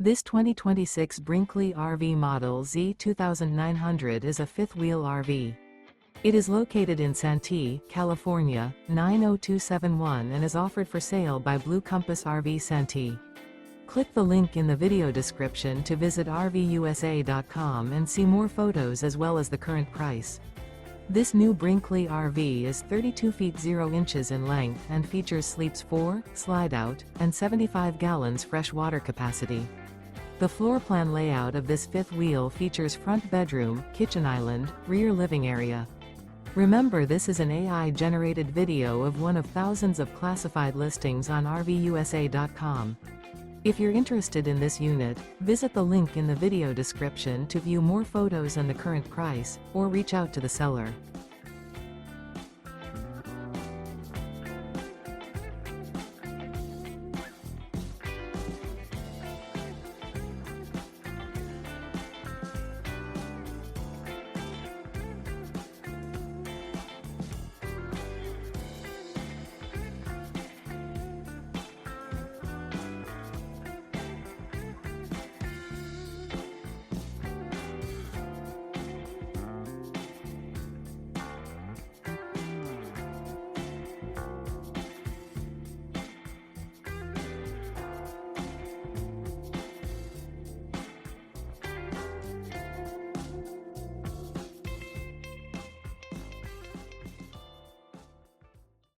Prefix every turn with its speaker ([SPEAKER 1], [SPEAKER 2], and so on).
[SPEAKER 1] This 2026 Brinkley RV Model Z 2900 is a fifth-wheel RV. It is located in Santee, California, 90271 and is offered for sale by Blue Compass RV Santee. Click the link in the video description to visit RVUSA.com and see more photos as well as the current price. This new Brinkley RV is 32 feet 0 inches in length and features sleeps 4, slide-out, and 75 gallons fresh water capacity. The floor plan layout of this fifth wheel features front bedroom, kitchen island, rear living area. Remember, this is an AI-generated video of one of thousands of classified listings on RVUSA.com. If you're interested in this unit, visit the link in the video description to view more photos and the current price, or reach out to the seller.